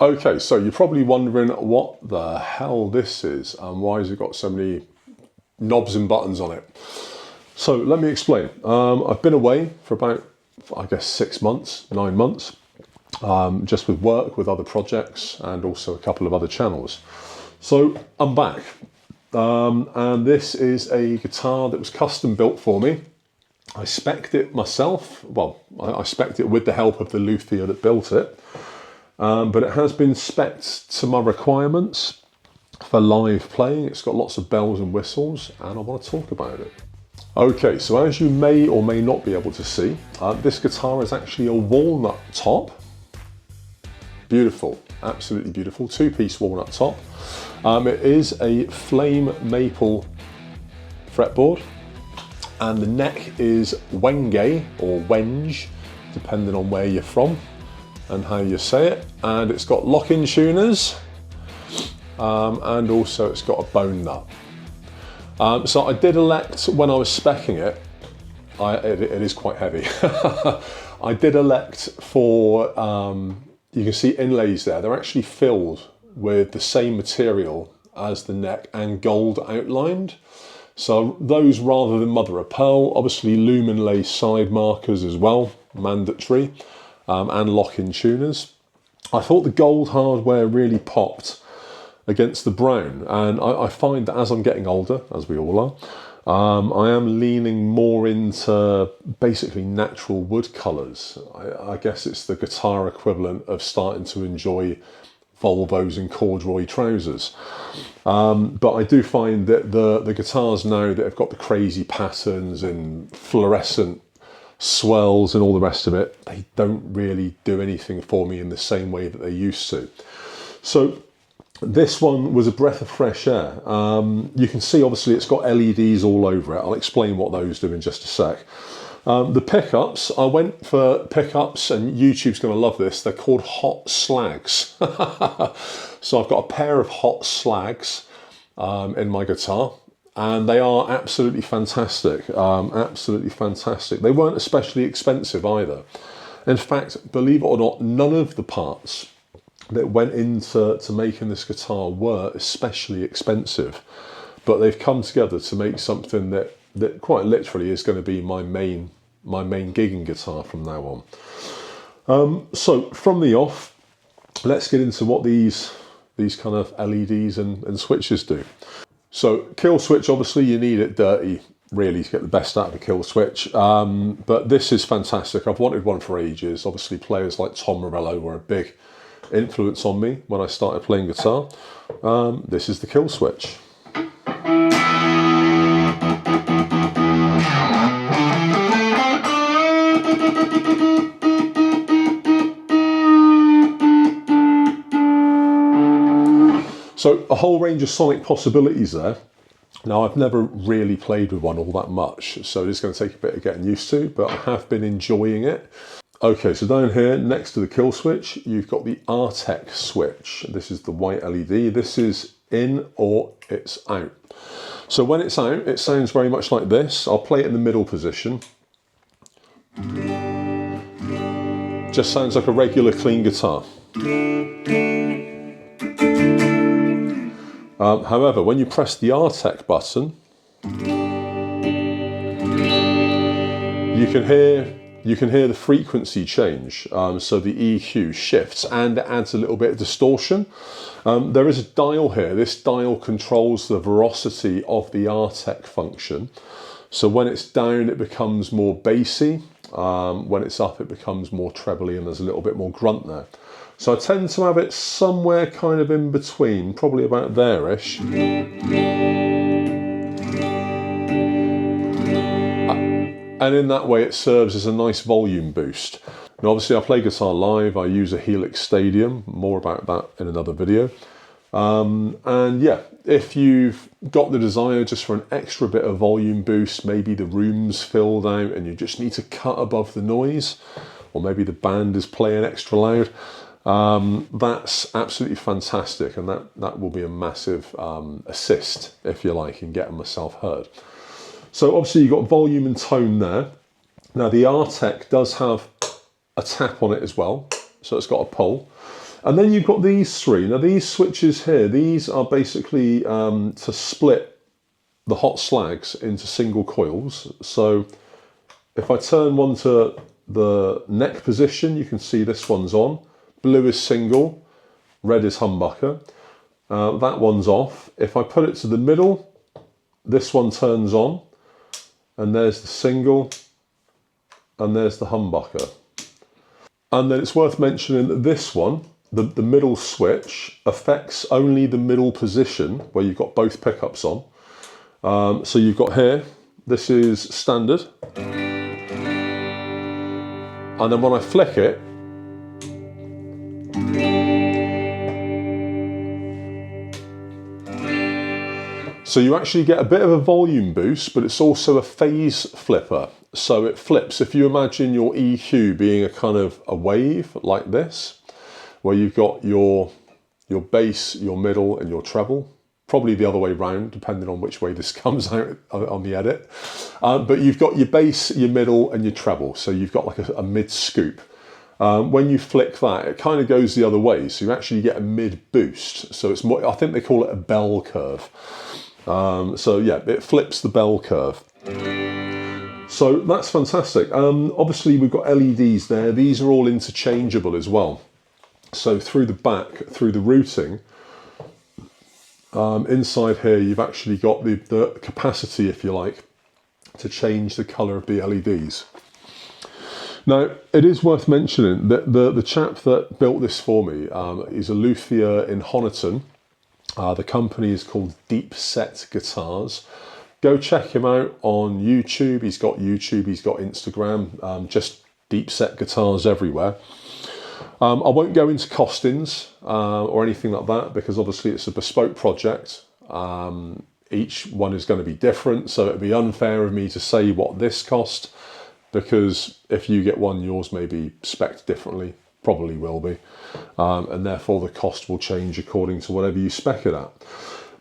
Okay, so you're probably wondering what the hell this is and why has it got so many knobs and buttons on it. So let me explain. I've been away for about, I guess, 6 months, 9 months, just with work, with other projects, and also a couple of other channels. So I'm back, and this is a guitar that was custom built for me. I spec'd it myself. Well, I spec'd it with the help of the luthier that built it. But it has been spec'd to my requirements for live playing. It's got lots of bells and whistles, and I want to talk about it. Okay, so as you may or may not be able to see, this guitar is actually a walnut top. Beautiful, absolutely beautiful, 2-piece walnut top. It is a flame maple fretboard, and the neck is wenge or wenge, depending on where you're from and how you say it, and it's got lock-in tuners, and also it's got a bone nut. So I did elect, when I was speccing it, it is quite heavy. I did elect for, you can see inlays there, they're actually filled with the same material as the neck and gold outlined. So those rather than mother of pearl, obviously lumen lace side markers as well, mandatory. And lock-in tuners. I thought the gold hardware really popped against the brown, and I find that as I'm getting older, as we all are, I am leaning more into basically natural wood colours. I guess it's the guitar equivalent of starting to enjoy Volvos and corduroy trousers. But I do find that the guitars now that have got the crazy patterns and fluorescent swells and all the rest of it, they don't really do anything for me in the same way that they used to. So this one was a breath of fresh air. You can see obviously it's got LEDs all over it. I'll explain what those do in just a sec. The pickups, I went for pickups, and YouTube's going to love this, they're called hot slags. So I've got a pair of hot slags in my guitar, and they are absolutely fantastic, absolutely fantastic. They weren't especially expensive either. In fact, believe it or not, none of the parts that went into making this guitar were especially expensive, but they've come together to make something that quite literally is going to be my main gigging guitar from now on. So from the off, let's get into what these kind of LEDs and switches do. So kill switch, obviously you need it dirty really to get the best out of a kill switch, but this is fantastic. I've wanted one for ages. Obviously players like Tom Morello were a big influence on me when I started playing guitar. This is the kill switch. So a whole range of sonic possibilities there. Now I've never really played with one all that much, so it is going to take a bit of getting used to, but I have been enjoying it. Okay, so down here next to the kill switch, you've got the Artec switch. This is the white LED. This is in or it's out. So when it's out, it sounds very much like this. I'll play it in the middle position. Just sounds like a regular clean guitar. However, when you press the Artec button, you can hear the frequency change. So the EQ shifts and it adds a little bit of distortion. There is a dial here. This dial controls the veracity of the Artec function. So when it's down, it becomes more bassy. When it's up, it becomes more trebly, and there's a little bit more grunt there. So I tend to have it somewhere kind of in between, probably about there-ish. And in that way it serves as a nice volume boost. Now obviously I play guitar live, I use a Helix Stadium, more about that in another video. And yeah, if you've got the desire just for an extra bit of volume boost, maybe the room's filled out and you just need to cut above the noise, or maybe the band is playing extra loud, that's absolutely fantastic, and that will be a massive assist, if you like, in getting myself heard. So obviously you've got volume and tone there. Now the Artec does have a tap on it as well, so it's got a pull. And then you've got these three. Now these switches here, these are basically to split the hot slags into single coils. So if I turn one to the neck position, you can see this one's on. Blue is single, red is humbucker. That one's off. If I put it to the middle, this one turns on, and there's the single, and there's the humbucker. And then it's worth mentioning that this one, the middle switch, affects only the middle position where you've got both pickups on. So you've got here, this is standard. And then when I flick it, so you actually get a bit of a volume boost, but it's also a phase flipper. So it flips. If you imagine your EQ being a kind of a wave like this, where you've got your bass, your middle, and your treble. Probably the other way round, depending on which way this comes out on the edit. But you've got your bass, your middle, and your treble. So you've got like a mid scoop. When you flick that, it kind of goes the other way. So you actually get a mid boost. So it's more, I think they call it a bell curve. So yeah, it flips the bell curve. So that's fantastic. Obviously we've got LEDs there. These are all interchangeable as well. So through the back, through the routing, inside here you've actually got the capacity, if you like, to change the colour of the LEDs. Now, it is worth mentioning that the chap that built this for me is a luthier in Honiton. The company is called Deepset Guitars. Go check him out on YouTube. He's got YouTube, he's got Instagram, just Deepset Guitars everywhere. I won't go into costings or anything like that because obviously it's a bespoke project. Each one is going to be different, so it'd be unfair of me to say what this cost, because if you get one, yours may be spec'd differently, probably will be, and therefore the cost will change according to whatever you spec it at.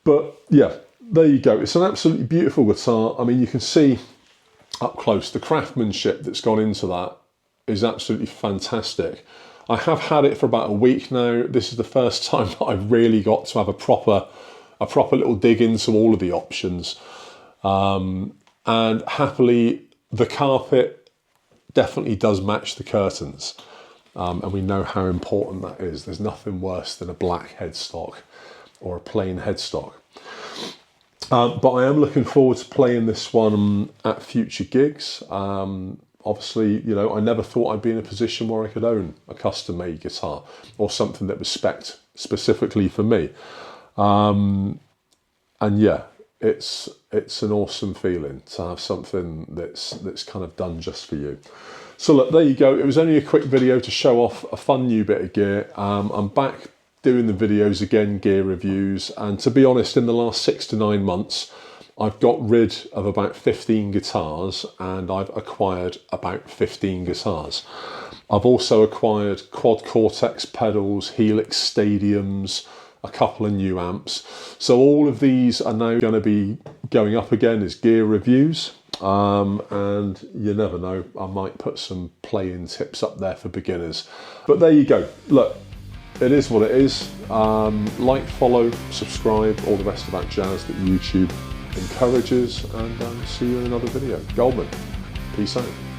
But yeah, there you go. It's an absolutely beautiful guitar. I mean, you can see up close the craftsmanship that's gone into that is absolutely fantastic. I have had it for about a week now. This is the first time that I've really got to have a proper little dig into all of the options. And happily, the carpet definitely does match the curtains. And we know how important that is. There's nothing worse than a black headstock or a plain headstock. But I am looking forward to playing this one at future gigs. Obviously, you know, I never thought I'd be in a position where I could own a custom-made guitar or something that was spec'd specifically for me. And yeah, it's an awesome feeling to have something that's kind of done just for you. So look, there you go. It was only a quick video to show off a fun new bit of gear. I'm back doing the videos again, gear reviews, and to be honest, in the last 6 to 9 months, I've got rid of about 15 guitars and I've acquired about 15 guitars. I've also acquired quad cortex pedals, helix stadiums, a couple of new amps. So all of these are now going to be going up again as gear reviews. And you never know, I might put some playing tips up there for beginners. But there you go. Look, it is what it is. Like, follow, subscribe, all the rest of that jazz that YouTube encourages, and see you in another video. Goldman, peace out.